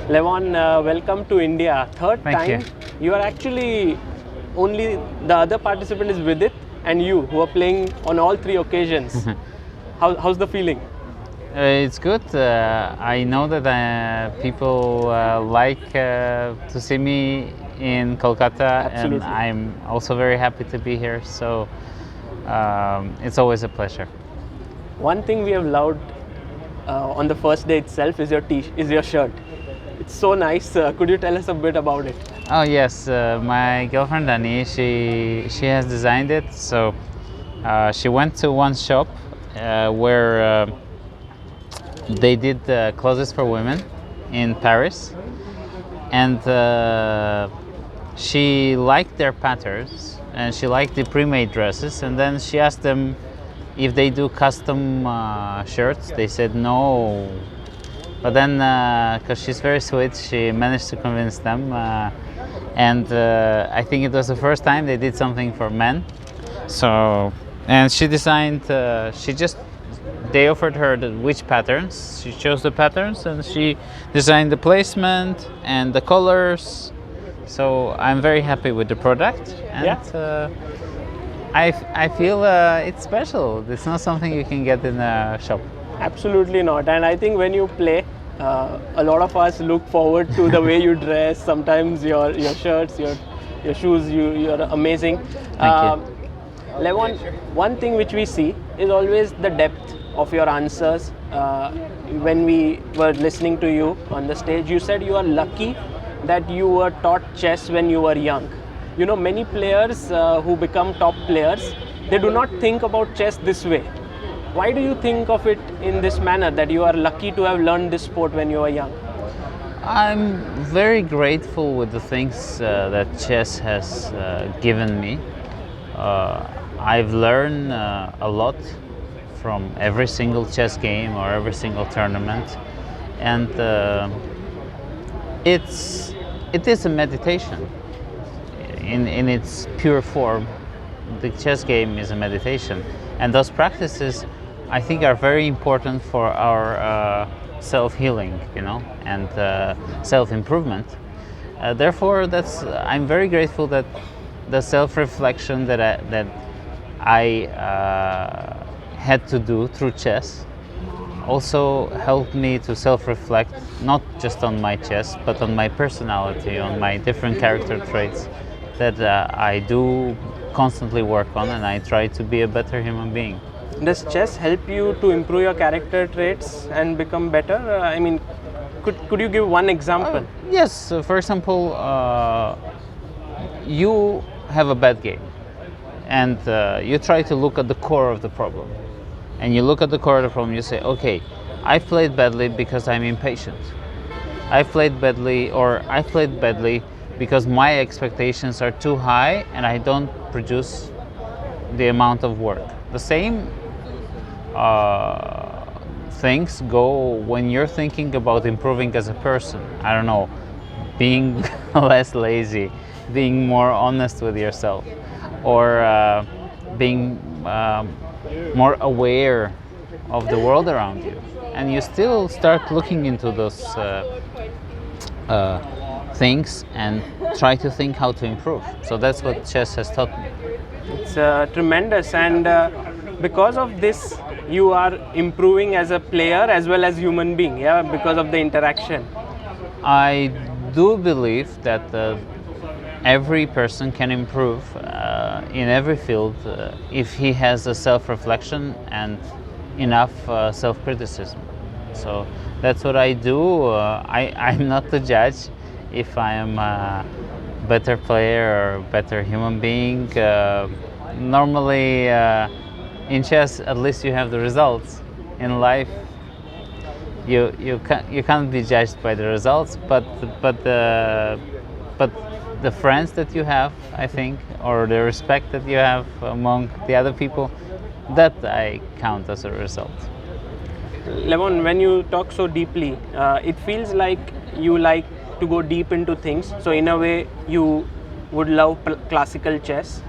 Levon, welcome to India. Third Thank time. you. You are actually only the other participant is Vidit and you who are playing on all three occasions. How's the feeling? It's good. I know that people like to see me in Kolkata, Absolutely. and I'm also very happy to be here. So it's always a pleasure. One thing we have loved on the first day itself is your shirt. It's so nice. Could you tell us a bit about it? Oh yes, my girlfriend Dani, she has designed it. So she went to one shop where they did clothes for women in Paris, and she liked their patterns and she liked the pre-made dresses, and then she asked them if they do custom shirts. They said no, but then because she's very sweet, she managed to convince them, and I think it was the first time they did something for men. So, and she designed, they offered her which patterns. She chose the patterns and she designed the placement and the colors. So I'm very happy with the product, and I feel it's special. It's not something you can get in a shop. Absolutely not. And I think when you play, a lot of us look forward to the way you dress. Sometimes your shirts, your shoes, you're amazing. Thank you. Levon, one thing which we see is always the depth of your answers. When we were listening to you on the stage, you said you are lucky that you were taught chess when you were young. You know, many players who become top players, they do not think about chess this way. Why do you think of it in this manner, that you are lucky to have learned this sport when you were young? I'm very grateful with the things that chess has given me. I've learned a lot from every single chess game or every single tournament, and it is a meditation in its pure form. The chess game is a meditation, and those practices, I think, are very important for our self-healing, and self-improvement. Therefore, I'm very grateful that the self-reflection that I had to do through chess also helped me to self-reflect, not just on my chess, but on my personality, on my different character traits that I do constantly work on, and I try to be a better human being. Does chess help you to improve your character traits and become better? I mean, could you give one example? Yes, for example, you have a bad game, and you try to look at the core of the problem. And you look at the core of the problem, you say, okay, I played badly because I'm impatient. I played badly because my expectations are too high and I don't produce the amount of work. The same things go when you're thinking about improving as a person. I don't know, being less lazy, being more honest with yourself, or being more aware of the world around you. And you still start looking into those things and try to think how to improve. So that's what chess has taught me. It's tremendous, and because of this, you are improving as a player as well as human being. Yeah, because of the interaction. I do believe that every person can improve in every field if he has a self-reflection and enough self-criticism. So that's what I do. I'm not the judge if I am a better player or better human being. Normally in chess, at least you have the results. In life, you can't be judged by the results, but the friends that you have, I think, or the respect that you have among the other people, that I count as a result. Levon, when you talk so deeply, it feels like you like to go deep into things. So in a way, you would love classical chess.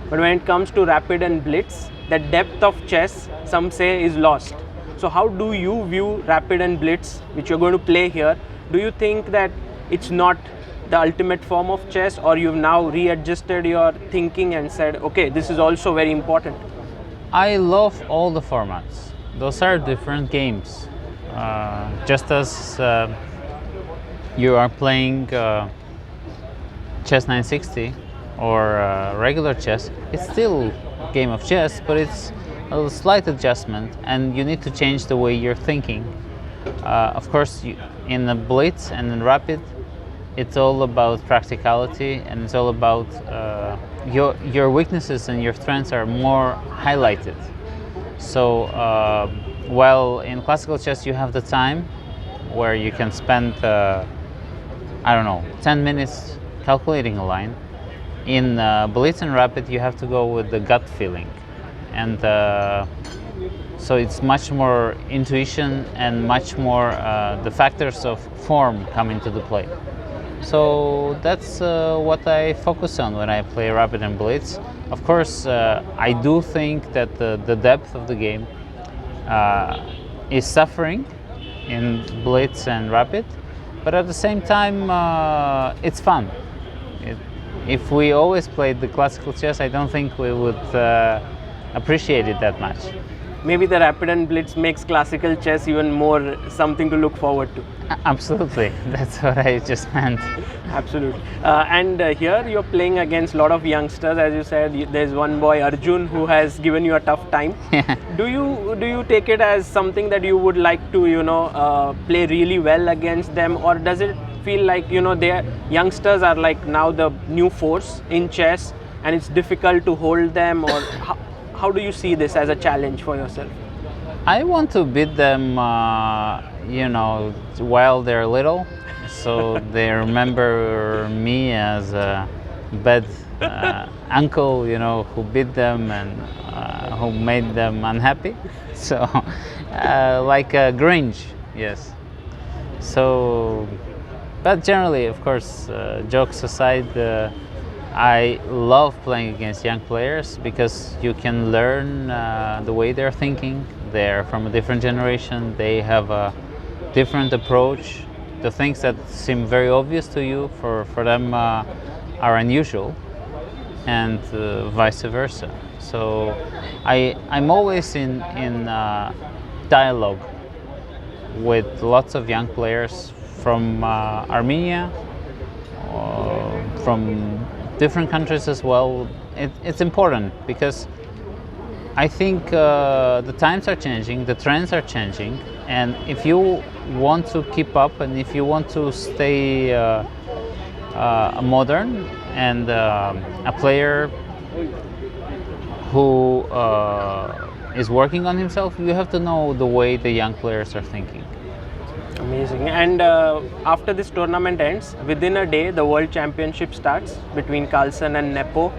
But when it comes to Rapid and Blitz, the depth of chess, some say, is lost. So how do you view Rapid and Blitz, which you're going to play here, Do you think that it's not the ultimate form of chess, or you've now readjusted your thinking and said, okay, this is also very important? I love all the formats. Those are different games. Just as you are playing chess 960 or regular chess, it's still a game of chess, but it's a slight adjustment, and you need to change the way you're thinking. Of course, in the Blitz and in Rapid, it's all about practicality, and it's all about your weaknesses and your strengths are more highlighted. So while in classical chess you have the time where you can spend I don't know, 10 minutes calculating a line, in Blitz and Rapid you have to go with the gut feeling, and so it's much more intuition and much more the factors of form come into the play. So that's what I focus on when I play Rapid and Blitz. Of course, I do think that the depth of the game is suffering in Blitz and Rapid, but at the same time, it's fun. If we always played the classical chess, I don't think we would appreciate it that much. Maybe the Rapid and Blitz makes classical chess even more something to look forward to. Absolutely, that's what I just meant. Absolutely. And here you're playing against a lot of youngsters, as you said. There's one boy, Arjun, who has given you a tough time. Do you take it as something that you would like to play really well against them, or does it feel like their youngsters are like now the new force in chess and it's difficult to hold them, or how do you see this as a challenge for yourself? I want to beat them, while they're little, so they remember me as a bad uncle, who beat them and who made them unhappy. So, like a Grinch, yes. So, but generally, of course, jokes aside, I love playing against young players because you can learn the way they're thinking. They're from a different generation. They have a different approach. The things that seem very obvious to you, for them are unusual, and vice versa. So I'm always in dialogue with lots of young players from Armenia, from different countries as well. It's important because I think the times are changing, the trends are changing, and if you want to keep up and if you want to stay modern and a player who is working on himself, you have to know the way the young players are thinking. Amazing. And after this tournament ends, within a day, the World Championship starts between Carlsen and Nepo.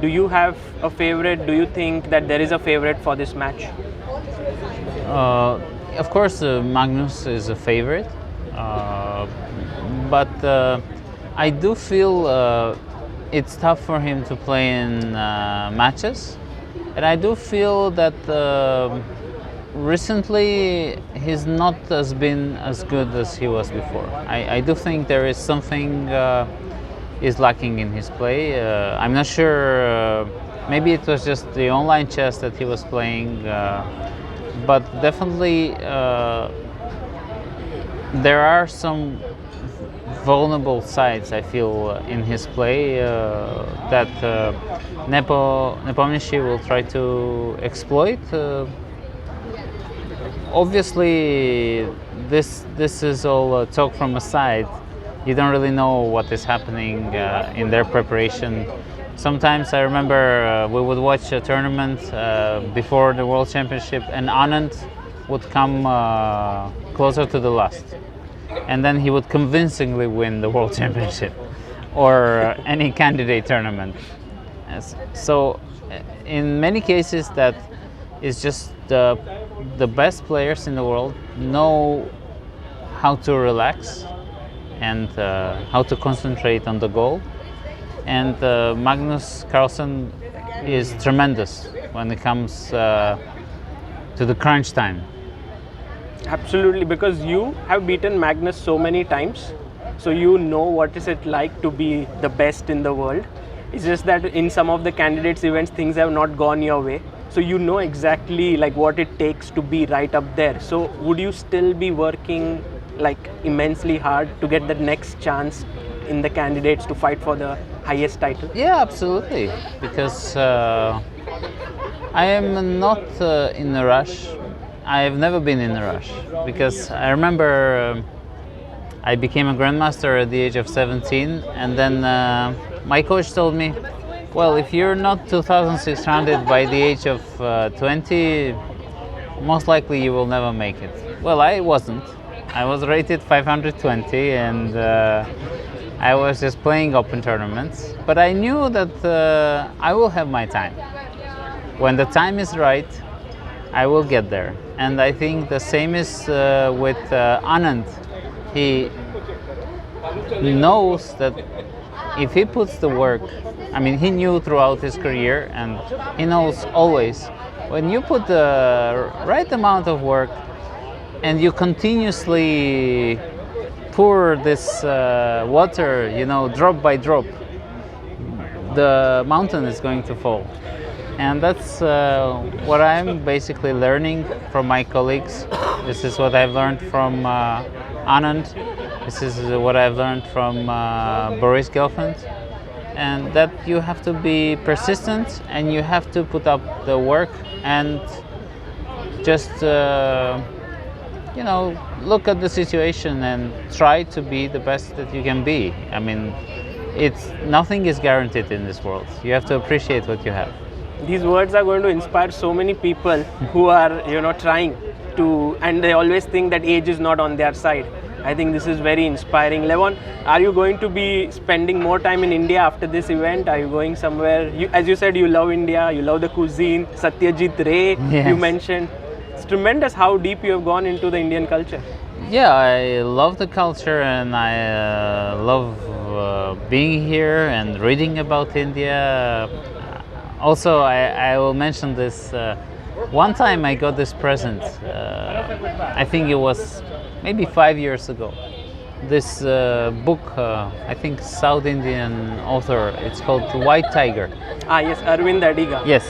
Do you have a favorite? Do you think that there is a favorite for this match? Of course, Magnus is a favorite, but I do feel it's tough for him to play in matches, and I do feel that recently he's not been as good as he was before. I do think there is something is lacking in his play. I'm not sure, maybe it was just the online chess that he was playing, but definitely there are some vulnerable sides, I feel, in his play that Nepomniachtchi will try to exploit. Obviously, this is all talk from a side. You don't really know what is happening in their preparation. Sometimes I remember we would watch a tournament before the World Championship, and Anand would come closer to the last, and then he would convincingly win the World Championship or any candidate tournament. So in many cases that is just the best players in the world know how to relax and how to concentrate on the goal. And Magnus Carlsen is tremendous when it comes to the crunch time. Absolutely, because you have beaten Magnus so many times, so you know what is it like to be the best in the world. It's just that in some of the candidates events things have not gone your way, so you know exactly like what it takes to be right up there. So would you still be working like immensely hard to get the next chance in the candidates to fight for the highest title? Yeah, absolutely. Because I am not in a rush. I have never been in a rush. Because I remember I became a grandmaster at the age of 17, and then my coach told me, well, if you're not 2600 by the age of 20, most likely you will never make it. Well, I wasn't. I was rated 520, and I was just playing open tournaments. But I knew that I will have my time. When the time is right, I will get there. And I think the same is with Anand. He knows that if he puts the work, I mean, he knew throughout his career, and he knows always, when you put the right amount of work and you continuously pour this water, you know, drop by drop, the mountain is going to fall. And that's what I'm basically learning from my colleagues. This is what I've learned from Anand. This is what I've learned from Boris Gelfand. And that you have to be persistent, and you have to put up the work, and just you know, look at the situation and try to be the best that you can be. I mean, nothing is guaranteed in this world. You have to appreciate what you have. These words are going to inspire so many people who are, you know, trying to, and they always think that age is not on their side. I think this is very inspiring. Levon, are you going to be spending more time in India after this event? Are you going somewhere? As you said, you love India, you love the cuisine, Satyajit Ray, yes. You mentioned. It's tremendous how deep you have gone into the Indian culture. Yeah, I love the culture, and I love being here and reading about India. Also, I will mention this. One time I got this present. I think it was maybe 5 years ago. This book, I think South Indian author. It's called White Tiger. Ah, yes, Arvind Adiga. Yes.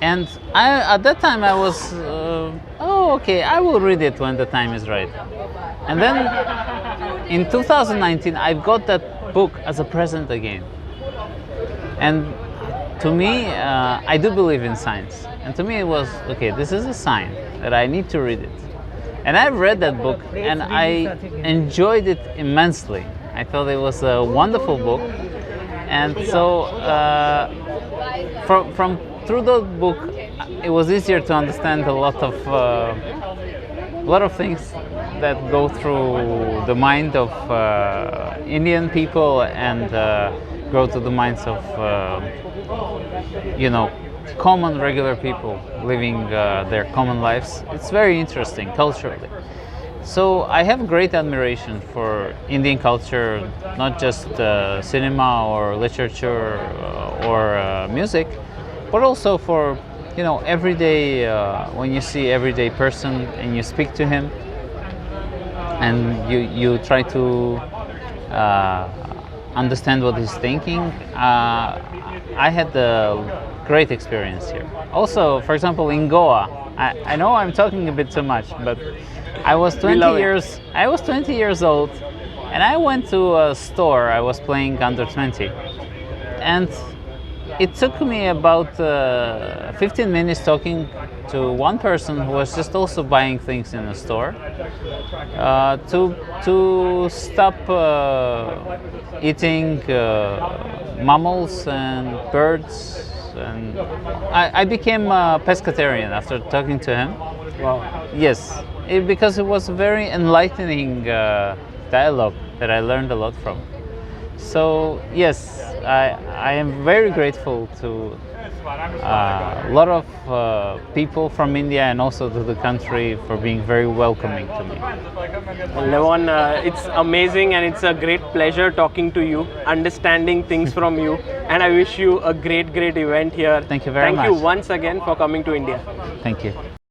And at that time I was, oh, okay, I will read it when the time is right. And then in 2019, I got that book as a present again. And to me, I do believe in science. And to me it was, okay, this is a sign that I need to read it. And I've read that book, and I enjoyed it immensely. I thought it was a wonderful book. And so from through that book, it was easier to understand a lot of things that go through the mind of Indian people, and go to the minds of you know, common regular people living their common lives. It's very interesting culturally. So I have great admiration for Indian culture, not just cinema or literature or music, but also for, you know, everyday, when you see everyday person and you speak to him and you try to understand what he's thinking. I had a great experience here. Also, for example, in Goa, I know I'm talking a bit too much, but I was 20 years old, and I went to a store. I was playing under 20, and it took me about 15 minutes talking to one person who was just also buying things in a store to stop eating mammals and birds. And I became a pescatarian after talking to him. Wow. Yes, because it was a very enlightening dialogue that I learned a lot from. So yes, I am very grateful to a lot of people from India and also to the country for being very welcoming to me. Levon, it's amazing, and it's a great pleasure talking to you, understanding things from you, and I wish you a great event here. Thank you very much. Thank you once again for coming to India. Thank you.